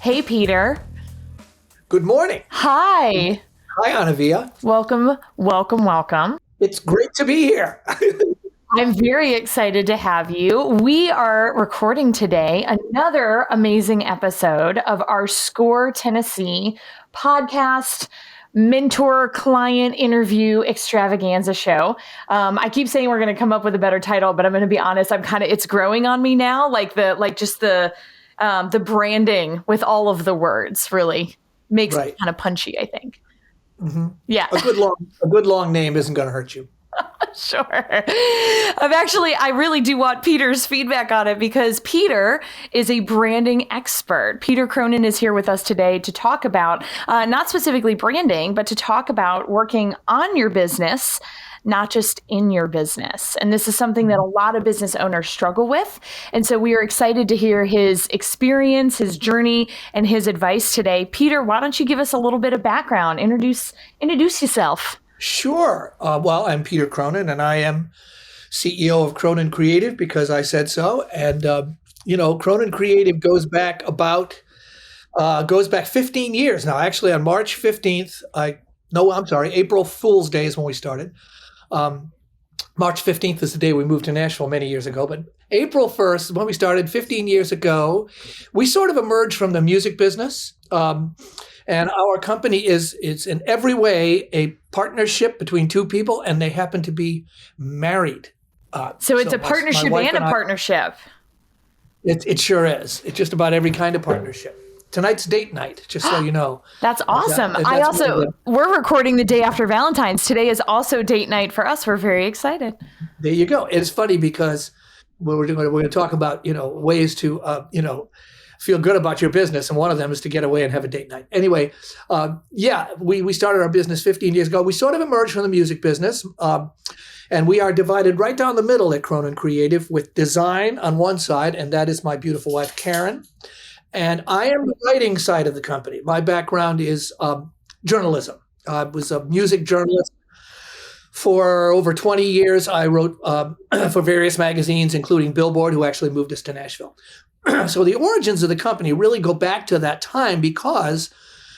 Hey, Peter. Good morning. Hi. Hi, Anavia. Welcome, welcome, welcome. It's great to be here. I'm very excited to have you. We are recording today another amazing episode of our Score Tennessee podcast mentor client interview extravaganza show. I keep saying we're going to come up with a better title, but I'm going to be honest. It's growing on me now. The branding with all of the words really makes it kind of punchy, I think. Mm-hmm. Yeah. A good long name isn't going to hurt you. Sure. I really do want Peter's feedback on it because Peter is a branding expert. Peter Cronin is here with us today to talk about not specifically branding, but to talk about working on your business, not just in your business. And this is something that a lot of business owners struggle with. And so we are excited to hear his experience, his journey, and his advice today. Peter, why don't you give us a little bit of background? Introduce yourself. Sure. Well, I'm Peter Cronin, and I am CEO of Cronin Creative because I said so. And, Cronin Creative goes back 15 years now. Actually, on March 15th, April Fool's Day is when we started. March 15th is the day we moved to Nashville many years ago, but April 1st, when we started 15 years ago, we sort of emerged from the music business. And our company is in every way a partnership between two people, and they happen to be married. So it's a partnership and a partnership. It sure is. It's just about every kind of partnership. Tonight's date night, just so you know. That's awesome. We're recording the day after Valentine's. Today is also date night for us. We're very excited. There you go. It's funny because we're going to talk about, ways to, feel good about your business. And one of them is to get away and have a date night. Anyway, we started our business 15 years ago. We sort of emerged from the music business. And we are divided right down the middle at Cronin Creative with design on one side. And that is my beautiful wife, Karen. And I am the writing side of the company. My background is journalism. I was a music journalist for over 20 years. I wrote for various magazines, including Billboard, who actually moved us to Nashville. So the origins of the company really go back to that time because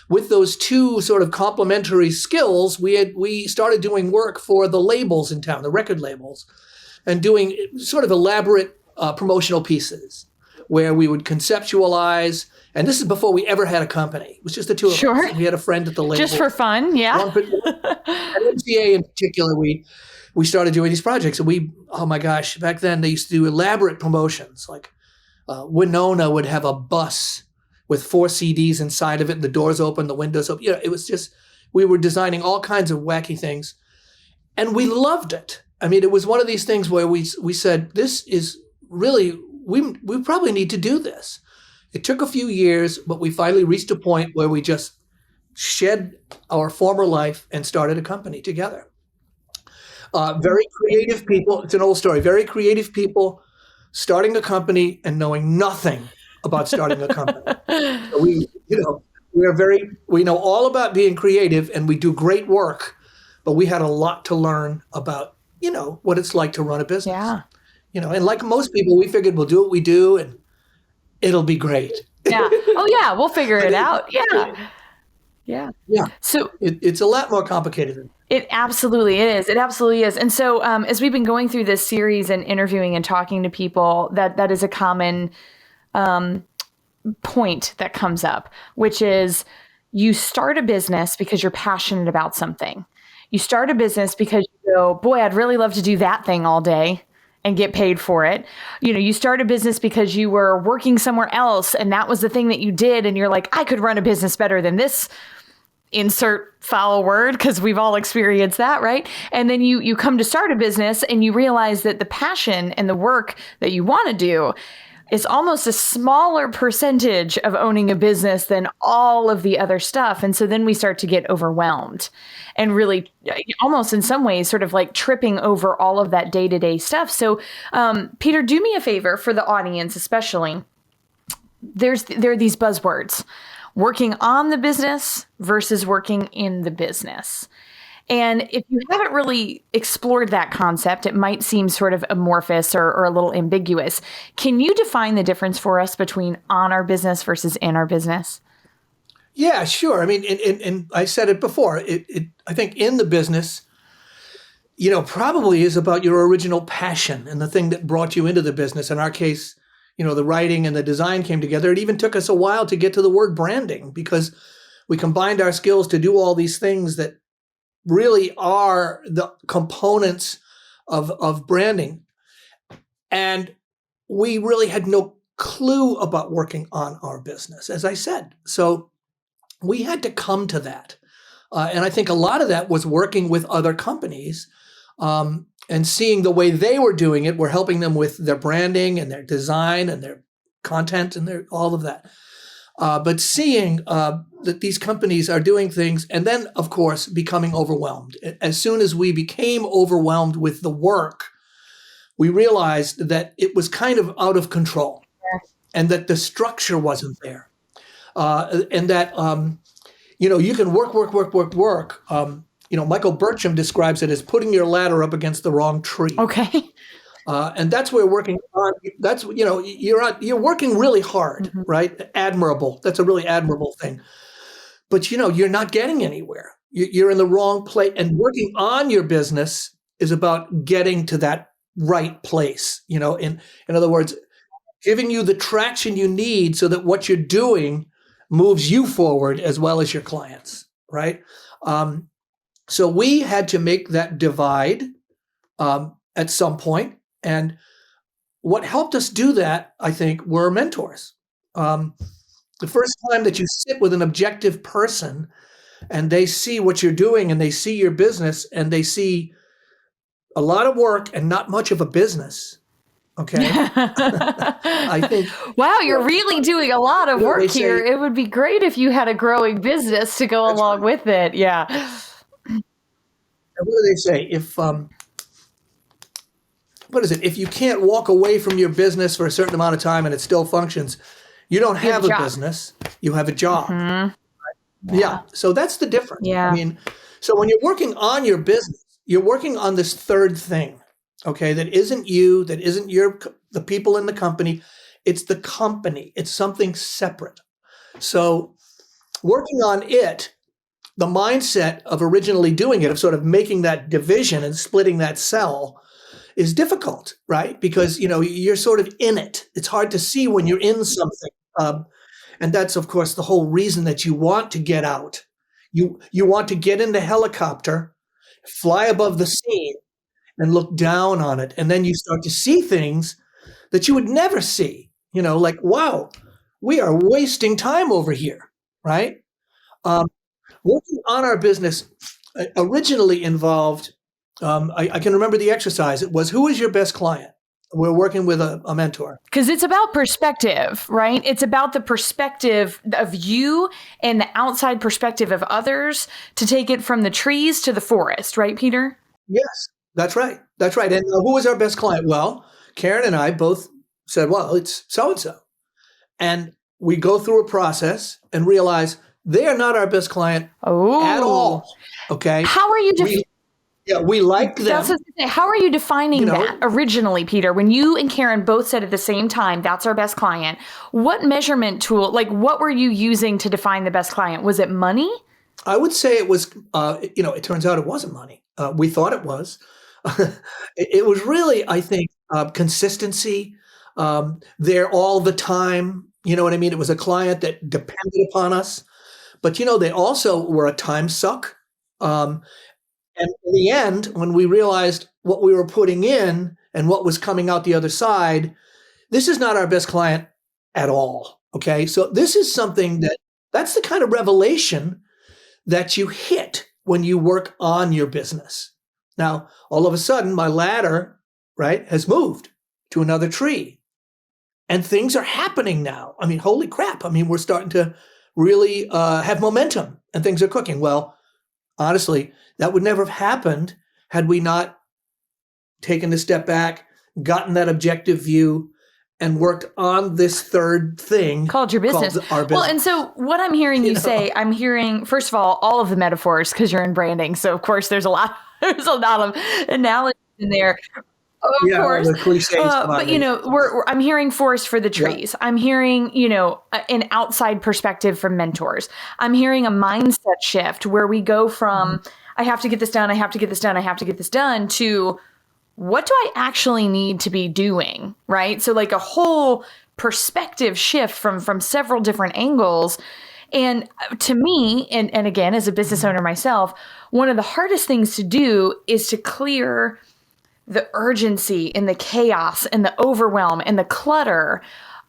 with those two sort of complementary skills, we started doing work for the labels in town, the record labels, and doing sort of elaborate promotional pieces where we would conceptualize. And this is before we ever had a company. It was just the two of us. We had a friend at the label. Just for fun, yeah. At MCA in particular, we started doing these projects. And oh my gosh, back then they used to do elaborate promotions like Winona would have a bus with 4 CDs inside of it, and the doors open, the windows open. It was just, we were designing all kinds of wacky things, and we loved it. I mean, it was one of these things where we said, this is really, we probably need to do this. It took a few years, but we finally reached a point where we just shed our former life and started a company together. Very creative people. It's an old story. Very creative people starting a company and knowing nothing about starting a company. So we know all about being creative, and we do great work, but we had a lot to learn about, what it's like to run a business. Yeah. And like most people, we figured we'll do what we do and it'll be great. Yeah. Oh yeah. We'll figure it out. Yeah. Yeah. Yeah. So it's a lot more complicated than it absolutely is. It absolutely is. And so as we've been going through this series and interviewing and talking to people, that is a common point that comes up, which is you start a business because you're passionate about something. You start a business because you go, boy, I'd really love to do that thing all day and get paid for it. You start a business because you were working somewhere else and that was the thing that you did. And you're like, I could run a business better than this. Insert foul word, because we've all experienced that, right? And then you come to start a business and you realize that the passion and the work that you want to do is almost a smaller percentage of owning a business than all of the other stuff. And so then we start to get overwhelmed and really almost in some ways sort of like tripping over all of that day-to-day stuff. So Peter, do me a favor for the audience, especially. There are these buzzwords. Working on the business versus working in the business. And if you haven't really explored that concept, it might seem sort of amorphous or a little ambiguous. Can you define the difference for us between on our business versus in our business? Yeah, sure. I mean, and I said it before. I think in the business, probably is about your original passion and the thing that brought you into the business. In our case, the writing and the design came together. It even took us a while to get to the word branding because we combined our skills to do all these things that really are the components of branding. And we really had no clue about working on our business, as I said. So we had to come to that. And I think a lot of that was working with other companies and seeing the way they were doing it. We're helping them with their branding and their design and their content and all of that. But seeing that these companies are doing things and then, of course, becoming overwhelmed. As soon as we became overwhelmed with the work, we realized that it was kind of out of control and that the structure wasn't there. And that, you can work. Michael Burcham describes it as putting your ladder up against the wrong tree. Okay. And that's where working on, you're working really hard, right? Admirable. That's a really admirable thing. But, you're not getting anywhere. You're in the wrong place. And working on your business is about getting to that right place, in other words, giving you the traction you need so that what you're doing moves you forward as well as your clients, right? So we had to make that divide at some point. And what helped us do that, I think, were mentors. The first time that you sit with an objective person and they see what you're doing and they see your business and they see a lot of work and not much of a business. Okay. I think. Wow, you're really doing a lot of work here. It would be great if you had a growing business to go along with it. Yeah. What do they say? If you can't walk away from your business for a certain amount of time and it still functions, you don't have a business. You have a job. Mm-hmm. Yeah. So that's the difference. Yeah. I mean, so when you're working on your business, you're working on this third thing. Okay, that isn't you, that isn't the people in the company. It's the company. It's something separate. So working on it, the mindset of originally doing it, of sort of making that division and splitting that cell is difficult, right? Because, you're sort of in it. It's hard to see when you're in something. And that's, of course, the whole reason that you want to get out. You want to get in the helicopter, fly above the scene, and look down on it. And then you start to see things that you would never see, like, wow, we are wasting time over here, right? Working on our business originally involved, I can remember the exercise. It was, who is your best client? We're working with a mentor. Because it's about perspective, right? It's about the perspective of you and the outside perspective of others to take it from the trees to the forest, right, Peter? Yes. That's right. That's right. And who was our best client? Well, Karen and I both said, well, it's so-and-so. And we go through a process and realize they are not our best client at all. Okay. How are you we like them. That's what I was gonna say. How are you defining that originally, Peter? When you and Karen both said at the same time, that's our best client, what measurement tool, what were you using to define the best client? Was it money? I would say it was, it turns out it wasn't money. We thought it was. It was really, I think, consistency. They're all the time. You know what I mean? It was a client that depended upon us. But, they also were a time suck. And in the end, when we realized what we were putting in and what was coming out the other side, this is not our best client at all. Okay. So this is something that's the kind of revelation that you hit when you work on your business. Now, all of a sudden, my ladder, right, has moved to another tree. And things are happening now. I mean, holy crap. I mean, we're starting to really have momentum and things are cooking. Well, honestly, that would never have happened had we not taken a step back, gotten that objective view, and worked on this third thing called your business. Called our business. Well, and so what I'm hearing you say, I'm hearing, first of all of the metaphors, because you're in branding. So of course there's a lot of analogies in there. Of course. The cliches but I'm hearing forest for the trees. I'm hearing, an outside perspective from mentors. I'm hearing a mindset shift where we go from, I have to get this done, I have to get this done, I have to get this done, to what do I actually need to be doing, right? So like a whole perspective shift from several different angles. And to me, and again, as a business owner myself, one of the hardest things to do is to clear the urgency and the chaos and the overwhelm and the clutter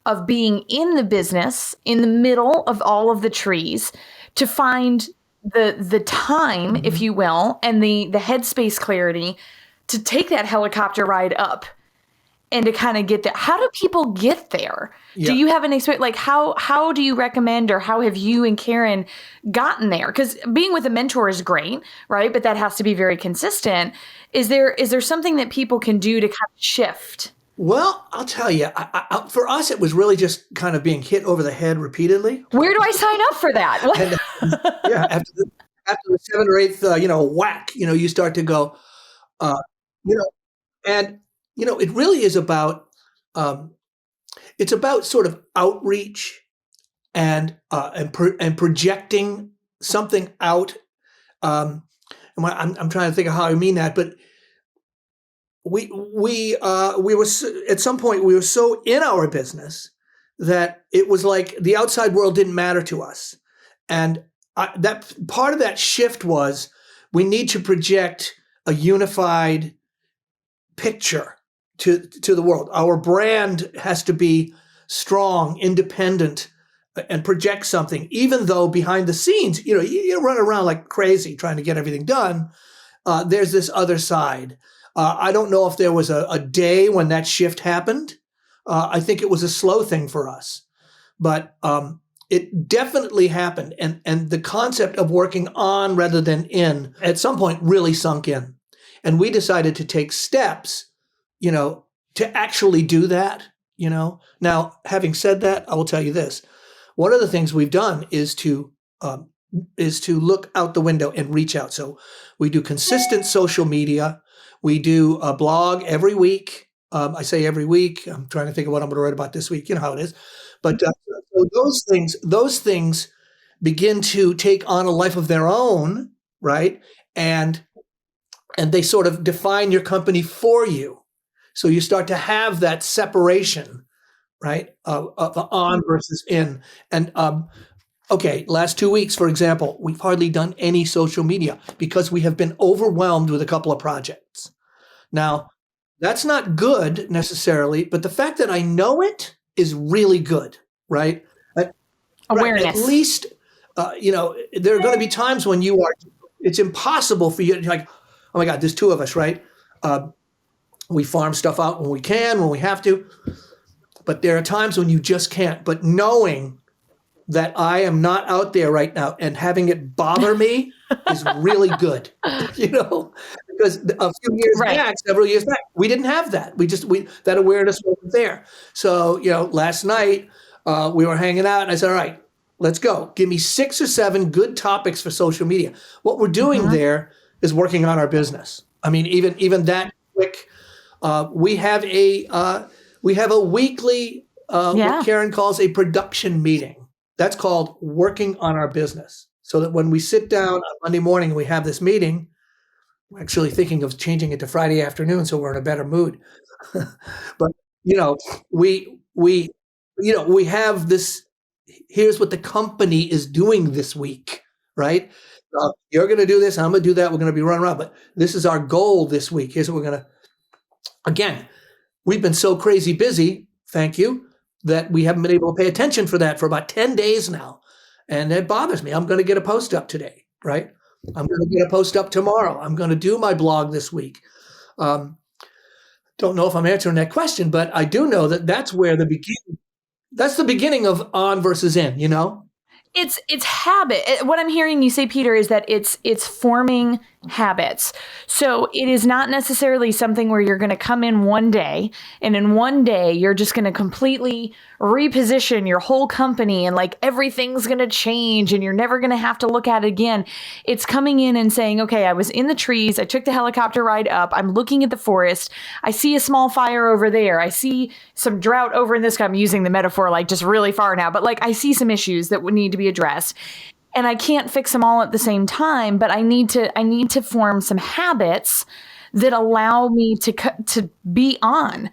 of being in the business in the middle of all of the trees, to find the time, if you will, and the headspace clarity to take that helicopter ride up and to kind of get there. How do people get there? Yeah. Do you have an experience? Like how do you recommend, or how have you and Karen gotten there? Because being with a mentor is great, right? But that has to be very consistent. Is there something that people can do to kind of shift? Well, I'll tell you, for us, it was really just kind of being hit over the head repeatedly. Where do I sign up for that? And, after the seventh or eighth, whack, you start to go, and it really is about, it's about sort of outreach and projecting something out. And I'm trying to think of how I mean that, but we were at some point we were so in our business that it was like the outside world didn't matter to us, and that part of that shift was we need to project a unified picture to the world. Our brand has to be strong, independent, and project something, even though behind the scenes, you run around like crazy trying to get everything done. There's this other side. I don't know if there was a day when that shift happened. I think it was a slow thing for us, but it definitely happened. And the concept of working on rather than in at some point really sunk in. And we decided to take steps, to actually do that, Now, having said that, I will tell you this. One of the things we've done is to look out the window and reach out. So we do consistent social media. We do a blog every week. I say every week. I'm trying to think of what I'm going to write about this week. You know how it is. But so those things begin to take on a life of their own, right? And they sort of define your company for you. So you start to have that separation, right, of on versus in. And last 2 weeks, for example, we've hardly done any social media because we have been overwhelmed with a couple of projects. Now, that's not good necessarily, but the fact that I know it is really good, right? Awareness. At least, there are going to be times when it's impossible for you to like, oh my God, there's two of us, right? We farm stuff out when we can, when we have to, but there are times when you just can't. But knowing that I am not out there right now and having it bother me is really good, because a few years back, several years back, we didn't have that. That awareness wasn't there. So, last night we were hanging out and I said, all right, let's go. Give me 6 or 7 good topics for social media. What we're doing there is working on our business. I mean, even that quick, we have a weekly, what Karen calls a production meeting. That's called working on our business. So that when we sit down on Monday morning and we have this meeting, we're actually thinking of changing it to Friday afternoon so we're in a better mood. But we have this. Here's what the company is doing this week, right? You're going to do this. I'm going to do that. We're going to be running around, but this is our goal this week. Here's what we're going to. Again, we've been so crazy busy. Thank you. That we haven't been able to pay attention for that for about 10 days now. And it bothers me. I'm going to get a post up today, right? I'm going to get a post up tomorrow. I'm going to do my blog this week. Don't know if I'm answering that question, but I do know that that's where that's the beginning of on versus in, It's habit. What I'm hearing you say, Peter, is that it's forming habits. So it is not necessarily something where you're going to come in one day and in one day you're just going to completely reposition your whole company and like everything's going to change and you're never going to have to look at it again. It's coming in and saying, okay, I was in the trees. I took the helicopter ride up. I'm looking at the forest. I see a small fire over there. I see some drought over in this. I'm using the metaphor like just really far now, but like I see some issues that would need to be addressed. And I can't fix them all at the same time, but I need to form some habits that allow me to be on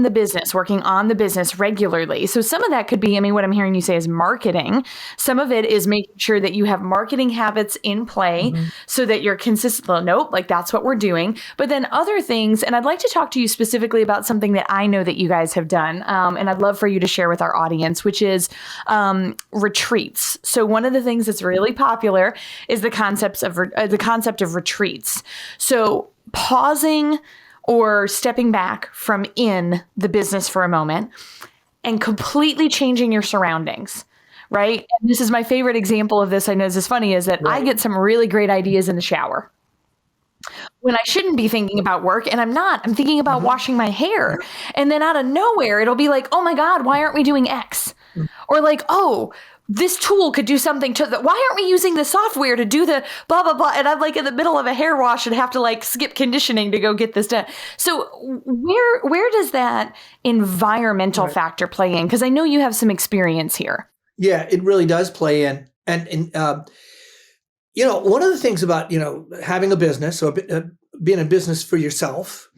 the business, working on the business regularly. So some of that could be, I mean, what I'm hearing you say is marketing. Some of it is making sure that you have marketing habits in play so that you're consistent. Well, nope, like that's what we're doing. But then other things, and I'd like to talk to you specifically about something that I know that you guys have done, and I'd love for you to share with our audience, which is retreats. So one of the things that's really popular is the concept of retreats. So pausing or stepping back from in the business for a moment and completely changing your surroundings, right? And this is my favorite example of this. I know this is funny, is that I get some really great ideas in the shower when I shouldn't be thinking about work, and I'm not. I'm thinking about washing my hair. And then out of nowhere, it'll be like, oh my God, why aren't we doing X? Or like, oh, this tool could do something to why aren't we using the software to do the blah, blah, blah? And I'm like in the middle of a hair wash and have to like skip conditioning to go get this done. So where does that environmental factor play in? Because I know you have some experience here. Yeah, it really does play in. And one of the things about, having a business or being in business for yourself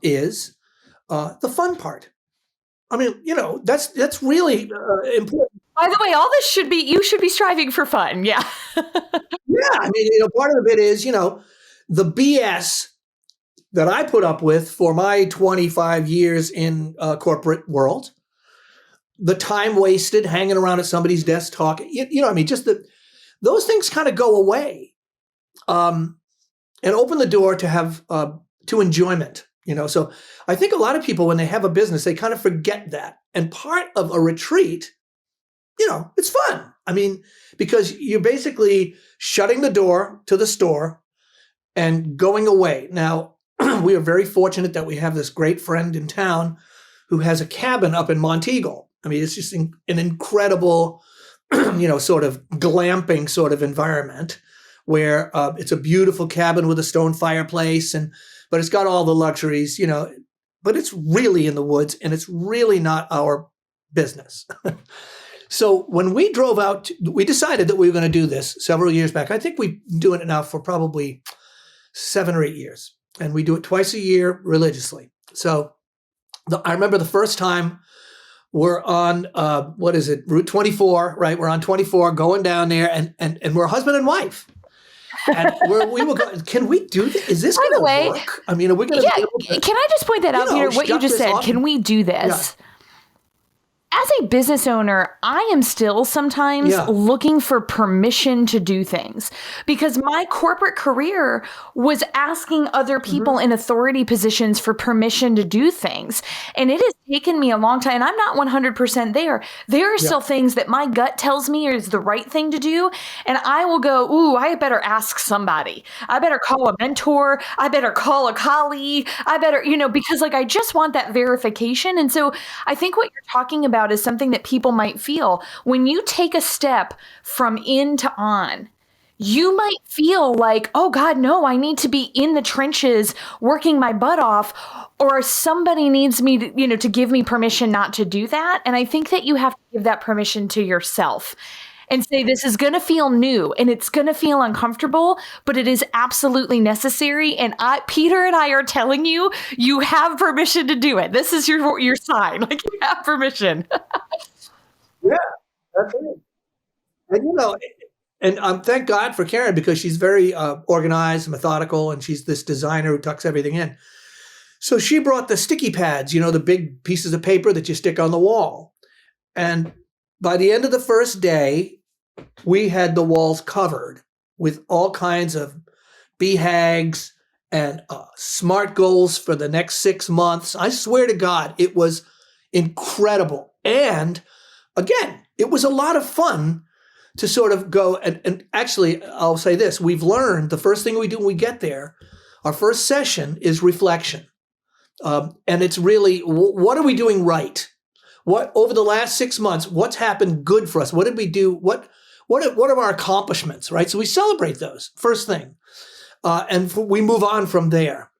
is the fun part. I mean, that's really important. By the way, all this you should be striving for fun. Yeah. Yeah. I mean, part of it is, the BS that I put up with for my 25 years in corporate world, the time wasted hanging around at somebody's desk talking, just those things kind of go away and open the door to have to enjoyment, So I think a lot of people, when they have a business, they kind of forget that. And part of a retreat, it's fun. I mean, because you're basically shutting the door to the store and going away. Now, we are very fortunate that we have this great friend in town who has a cabin up in Monteagle. I mean, it's just an incredible, sort of glamping sort of environment where it's a beautiful cabin with a stone fireplace, but it's got all the luxuries, but it's really in the woods and it's really not our business. So when we drove out, we decided that we were going to do this several years back. I think we've been doing it now for probably 7 or 8 years. And we do it twice a year religiously. So I remember the first time we're on, Route 24, right? We're on 24 going down there and we're husband and wife. And we were going, can we do this? Is this going to work? I mean, are we going to be able to, can I just point that out, Peter, what you just said? Can we do this? Yeah. As a business owner, I am still sometimes looking for permission to do things because my corporate career was asking other people in authority positions for permission to do things. And it has taken me a long time. And I'm not 100% there. There are still things that my gut tells me is the right thing to do. And I will go, ooh, I better ask somebody. I better call a mentor. I better call a colleague. I better, because like I just want that verification. And so I think what you're talking about is something that people might feel when you take a step from in to on. You might feel like, oh God, no, I need to be in the trenches working my butt off, or somebody needs me to, to give me permission not to do that. And I think that you have to give that permission to yourself and say, this is going to feel new and it's going to feel uncomfortable, but it is absolutely necessary. And Peter and I are telling you, you have permission to do it. This is your sign. Like you have permission. Yeah, that's it. And thank God for Karen, because she's very organized, methodical, and she's this designer who tucks everything in. So she brought the sticky pads, the big pieces of paper that you stick on the wall. And by the end of the first day, we had the walls covered with all kinds of BHAGs and SMART goals for the next 6 months. I swear to God, it was incredible. And again, it was a lot of fun to sort of go and actually, I'll say this: we've learned the first thing we do when we get there, our first session is reflection, and it's really what are we doing right? What over the last 6 months? What's happened good for us? What did we do? What are our accomplishments? Right. So we celebrate those first thing, and we move on from there.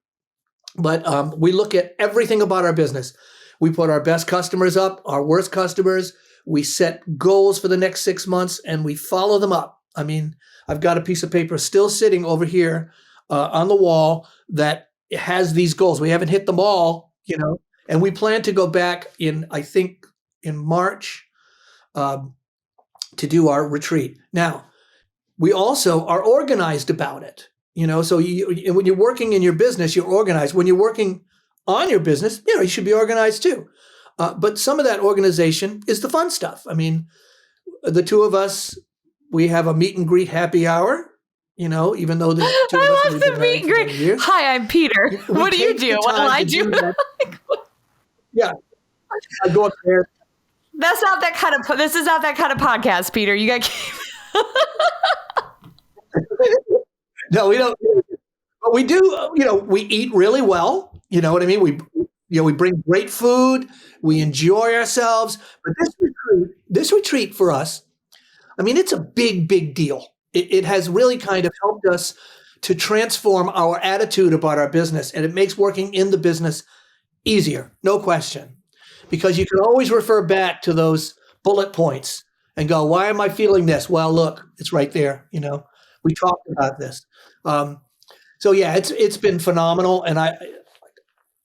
But we look at everything about our business. We put our best customers up, our worst customers. We set goals for the next 6 months, and we follow them up. I mean, I've got a piece of paper still sitting over here on the wall that has these goals. We haven't hit them all, and we plan to go back I think, in March to do our retreat. Now, we also are organized about it. So when you're working in your business, you're organized. When you're working on your business, you should be organized too. But some of that organization is the fun stuff. I mean, the two of us, we have a meet and greet happy hour, even though the two of us I have love been the married meet and for greet. 20 years. Hi, I'm Peter. What do you take do? the What do time I to do? that. Yeah. I go up there. That's not that kind of. This is not that kind of podcast, Peter. You got. No, we don't. But we do. We eat really well. You know what I mean? We bring great food. We enjoy ourselves. But this retreat for us, I mean, it's a big, big deal. It has really kind of helped us to transform our attitude about our business, and it makes working in the business easier, no question, because you can always refer back to those bullet points and go, why am I feeling this? Well, look, it's right there. We talked about this. So yeah, it's been phenomenal. And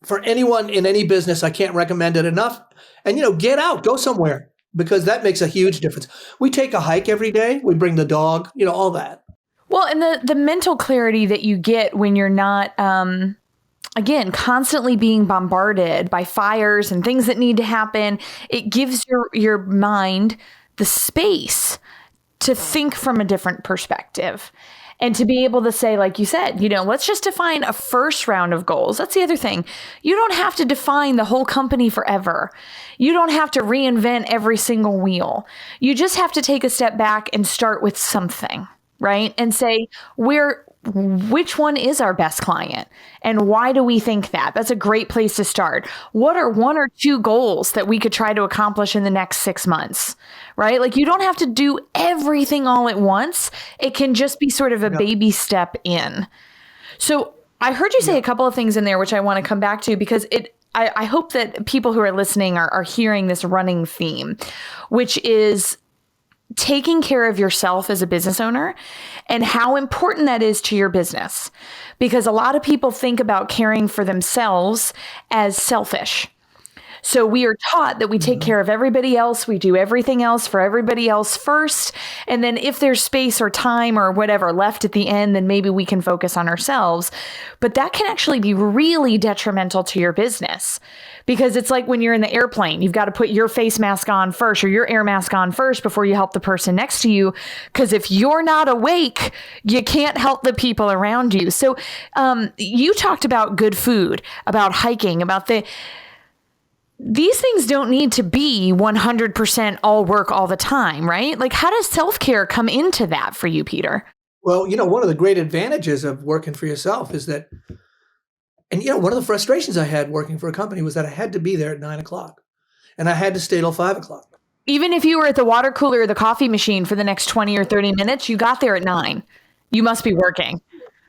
for anyone in any business, I can't recommend it enough. And, get out, go somewhere, because that makes a huge difference. We take a hike every day. We bring the dog, all that. Well, and the mental clarity that you get when you're not, again, constantly being bombarded by fires and things that need to happen, it gives your mind the space to think from a different perspective. And to be able to say, like you said, let's just define a first round of goals. That's the other thing. You don't have to define the whole company forever. You don't have to reinvent every single wheel. You just have to take a step back and start with something, right? And say, which one is our best client? And why do we think that? That's a great place to start. What are 1 or 2 goals that we could try to accomplish in the next 6 months, right? Like, you don't have to do everything all at once. It can just be sort of a baby step in. So I heard you say a couple of things in there, which I want to come back to, because I hope that people who are listening are hearing this running theme, which is taking care of yourself as a business owner and how important that is to your business. Because a lot of people think about caring for themselves as selfish. So we are taught that we take care of everybody else. We do everything else for everybody else first. And then if there's space or time or whatever left at the end, then maybe we can focus on ourselves. But that can actually be really detrimental to your business, because it's like when you're in the airplane, you've got to put your face mask on first or your air mask on first before you help the person next to you. Because if you're not awake, you can't help the people around you. So you talked about good food, about hiking, about these things don't need to be 100% all work all the time, right? Like, how does self-care come into that for you, Peter? Well, one of the great advantages of working for yourself is that, and one of the frustrations I had working for a company was that I had to be there at 9:00 and I had to stay till 5:00. Even if you were at the water cooler or the coffee machine for the next 20 or 30 minutes, you got there at 9. You must be working.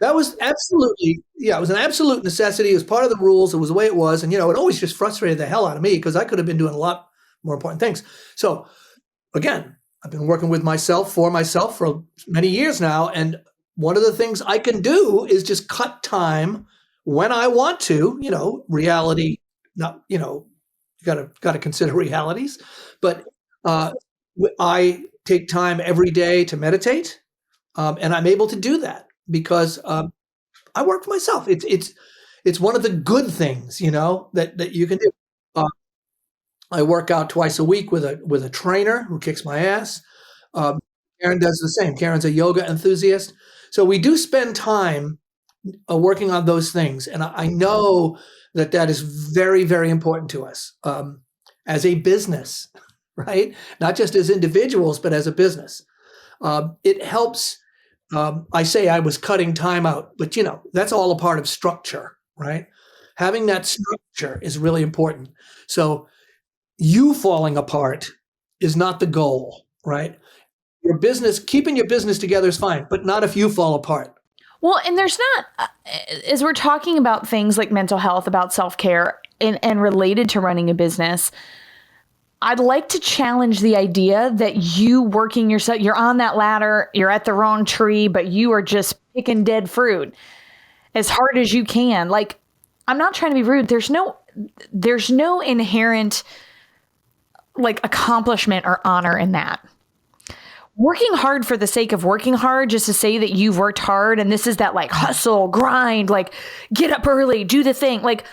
That was absolutely, it was an absolute necessity. It was part of the rules. It was the way it was. And, it always just frustrated the hell out of me because I could have been doing a lot more important things. So again, I've been working with myself for many years now. And one of the things I can do is just cut time when I want to, reality, not, you gotta consider realities, but I take time every day to meditate. And I'm able to do that because I work for myself. It's one of the good things, that you can do. I work out twice a week with a trainer who kicks my ass. Karen does the same. Karen's a yoga enthusiast. So we do spend time working on those things. And I know that is very, very important to us as a business, right? Not just as individuals, but as a business. It helps. I say I was cutting time out, but that's all a part of structure, right? Having that structure is really important. So you falling apart is not the goal, right? Keeping your business together is fine, but not if you fall apart. Well, and there's not, as we're talking about things like mental health, about self-care and related to running a business, I'd like to challenge the idea that you working yourself, you're on that ladder, you're at the wrong tree, but you are just picking dead fruit as hard as you can. Like, I'm not trying to be rude. There's no inherent like accomplishment or honor in that. Working hard for the sake of working hard, just to say that you've worked hard and this is that like hustle, grind, like get up early, do the thing. Like,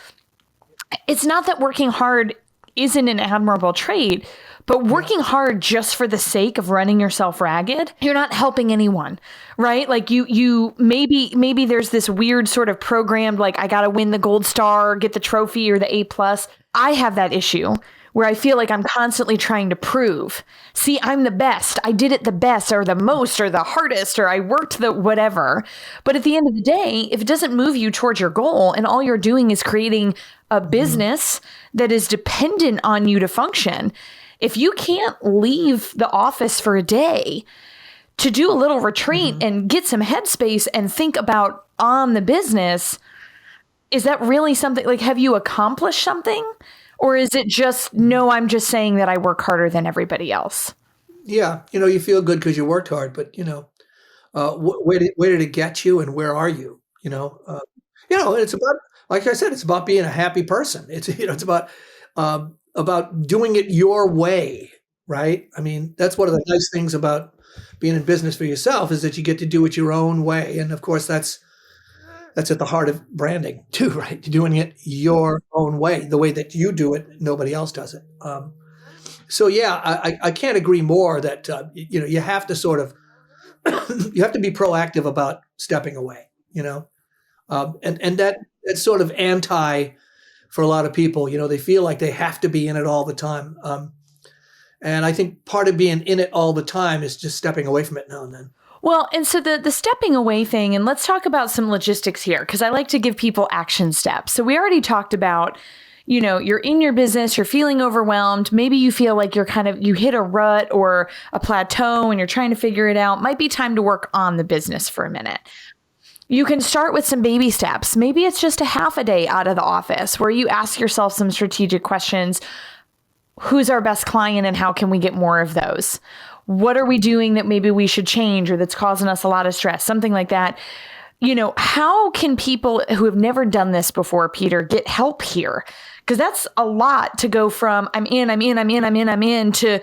it's not that working hard isn't an admirable trait, but working hard just for the sake of running yourself ragged, you're not helping anyone, right? Like you maybe there's this weird sort of programmed, like I got to win the gold star, get the trophy or the A+. I have that issue where I feel like I'm constantly trying to prove, see, I'm the best. I did it the best or the most or the hardest, or I worked the whatever. But at the end of the day, if it doesn't move you towards your goal and all you're doing is creating a business that is dependent on you to function, if you can't leave the office for a day to do a little retreat and get some headspace and think about on the business, is that really something, like, have you accomplished something? Or is it just, no, I'm just saying that I work harder than everybody else? Yeah, you feel good because you worked hard, but where did it get you, and where are you? It's about, like I said, it's about being a happy person. It's about doing it your way, right? I mean, that's one of the nice things about being in business for yourself, is that you get to do it your own way, and of course that's at the heart of branding too, right? Doing it your own way, the way that you do it, nobody else does it. So yeah, I can't agree more that you have to sort of you have to be proactive about stepping away, and that's sort of anti for a lot of people. They feel like they have to be in it all the time, and I think part of being in it all the time is just stepping away from it now and then. Well, and so the stepping away thing, and let's talk about some logistics here, because I like to give people action steps. So we already talked about, you're in your business, you're feeling overwhelmed. Maybe you feel like you hit a rut or a plateau and you're trying to figure it out. Might be time to work on the business for a minute. You can start with some baby steps. Maybe it's just a half a day out of the office where you ask yourself some strategic questions. Who's our best client and how can we get more of those? What are we doing that maybe we should change or that's causing us a lot of stress? Something like that. How can people who have never done this before, Peter, get help here? Because that's a lot to go from I'm in to,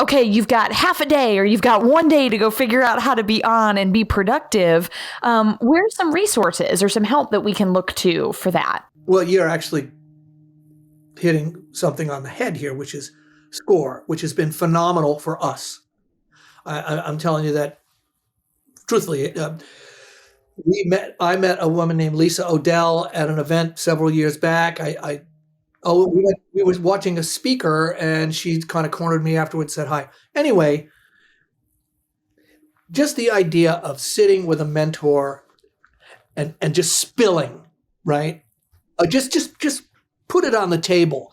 okay, you've got half a day or you've got one day to go figure out how to be on and be productive. Where's some resources or some help that we can look to for that? Well, you're actually hitting something on the head here, which is SCORE, which has been phenomenal for us. I'm telling you that truthfully. I met a woman named Lisa Odell at an event several years back. We were watching a speaker, and she kind of cornered me afterwards, said hi. Anyway, just the idea of sitting with a mentor and just spilling, right? Just put it on the table.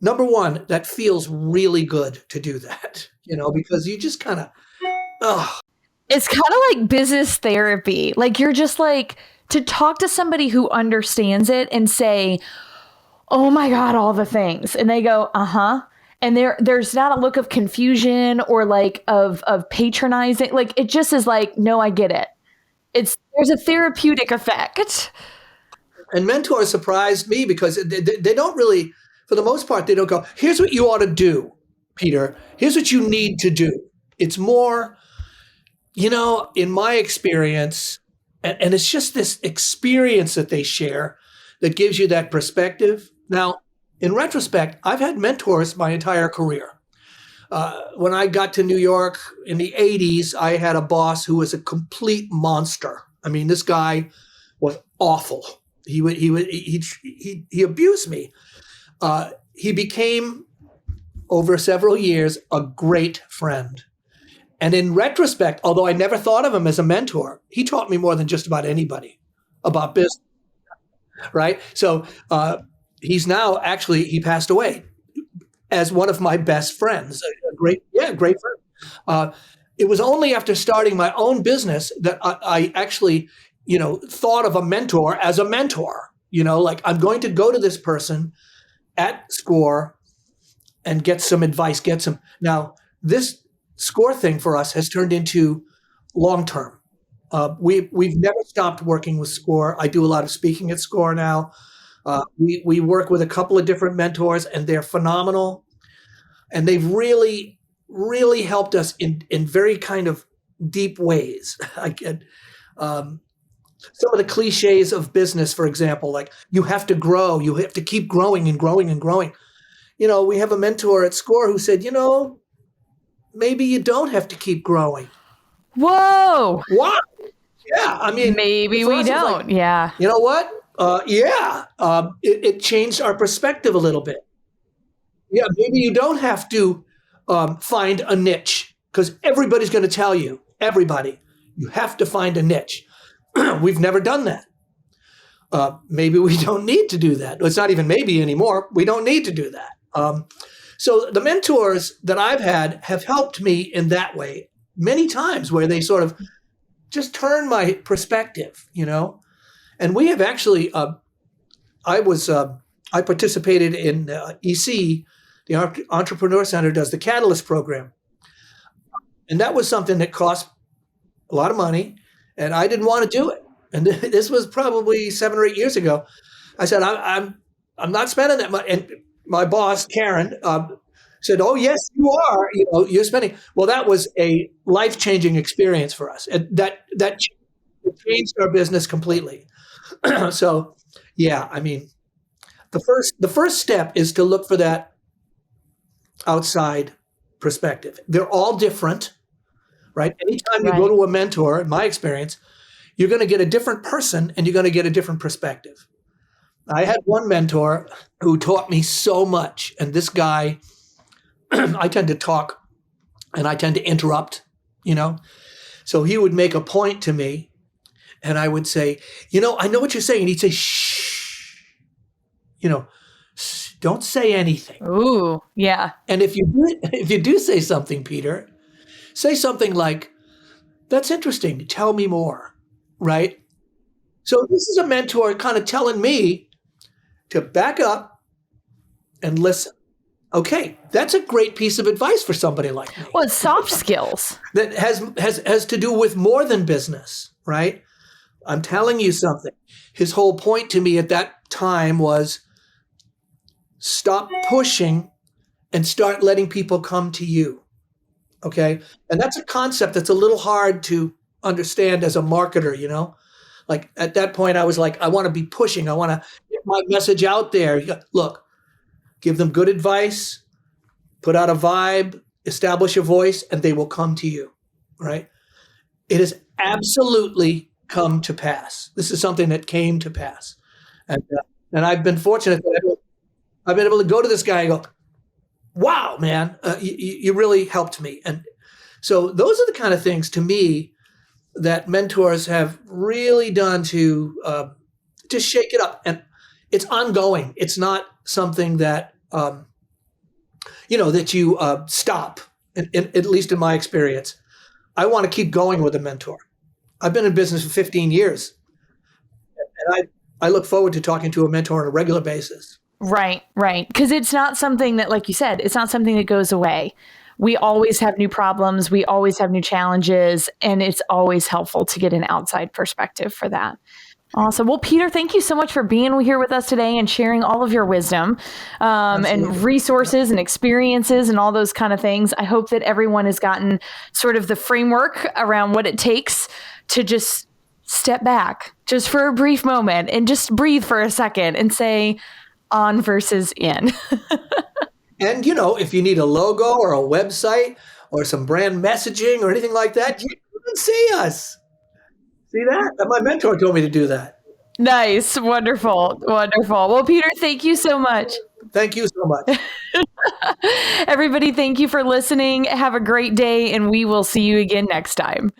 Number one, that feels really good to do that, because you just kind of, It's kind of like business therapy. Like, you're just like, to talk to somebody who understands it and say, oh my God, all the things. And they go, uh-huh. And there's not a look of confusion or like of patronizing. Like, it just is like, no, I get it. There's a therapeutic effect. And mentors surprised me because they don't really, for the most part, they don't go, here's what you ought to do, Peter. Here's what you need to do. It's more, in my experience, and it's just this experience that they share that gives you that perspective. Now, in retrospect, I've had mentors my entire career. When I got to New York in the 80s, I had a boss who was a complete monster. I mean, this guy was awful. He abused me. He became, over several years, a great friend. And in retrospect, although I never thought of him as a mentor, he taught me more than just about anybody about business, right? So he's now actually, he passed away as one of my best friends, a great friend. It was only after starting my own business that I actually, thought of a mentor as a mentor. Like I'm going to go to this person at SCORE and get some advice, Now, this SCORE thing for us has turned into long-term. We've never stopped working with SCORE. I do a lot of speaking at SCORE now. We work with a couple of different mentors, and they're phenomenal. And they've really, really helped us in very kind of deep ways. I get some of the cliches of business, for example, like you have to grow, you have to keep growing and growing and growing. We have a mentor at SCORE who said, maybe you don't have to keep growing. Whoa. What? Yeah. I mean, maybe we don't. Yeah. You know what? It changed our perspective a little bit. Yeah. Maybe you don't have to find a niche, because everybody's going to tell you, you have to find a niche. We've never done that. Maybe we don't need to do that. It's not even maybe anymore. We don't need to do that. So the mentors that I've had have helped me in that way many times, where they sort of just turn my perspective, And we have actually, I participated in EC, the Entrepreneur Center does the Catalyst program. And that was something that cost a lot of money, and I didn't want to do it. And this was probably 7 or 8 years ago. I said, I'm not spending that money. And my boss, Karen, said, "Oh, yes, you are. You're spending." Well, that was a life-changing experience for us. And that changed our business completely. So, yeah, I mean, the first step is to look for that outside perspective. They're all different, right? Anytime you go to a mentor, in my experience, you're going to get a different person and you're going to get a different perspective. I had one mentor who taught me so much, and this guy, I tend to talk and I tend to interrupt, So he would make a point to me, and I would say, I know what you're saying. And he'd say, shh, don't say anything. Ooh, yeah. And if you do say something, Peter, say something like, "That's interesting. Tell me more." Right? So this is a mentor kind of telling me to back up and listen. Okay, that's a great piece of advice for somebody like me. Well, it's soft skills. That has to do with more than business, right? I'm telling you something. His whole point to me at that time was stop pushing and start letting people come to you. Okay? And that's a concept that's a little hard to understand as a marketer, Like at that point, I was like, I want to be pushing. I want to get my message out there. Look, give them good advice, put out a vibe, establish a voice, and they will come to you, right? It has absolutely come to pass. This is something that came to pass. And I've been fortunate that I've been able to go to this guy and go, "Wow, man, you really helped me." And so those are the kind of things to me that mentors have really done to just shake it up. And it's ongoing. It's not something that, that you stop, at least in my experience. I want to keep going with a mentor. I've been in business for 15 years. And I look forward to talking to a mentor on a regular basis. Right. Because it's not something that, like you said, it's not something that goes away. We always have new problems. We always have new challenges. And it's always helpful to get an outside perspective for that. Awesome. Well, Peter, thank you so much for being here with us today and sharing all of your wisdom and resources and experiences and all those kind of things. I hope that everyone has gotten sort of the framework around what it takes to just step back just for a brief moment and just breathe for a second and say on versus in. And, if you need a logo or a website or some brand messaging or anything like that, you can see us. See that? My mentor told me to do that. Nice. Wonderful. Well, Peter, thank you so much. Thank you so much. Everybody, thank you for listening. Have a great day, and we will see you again next time.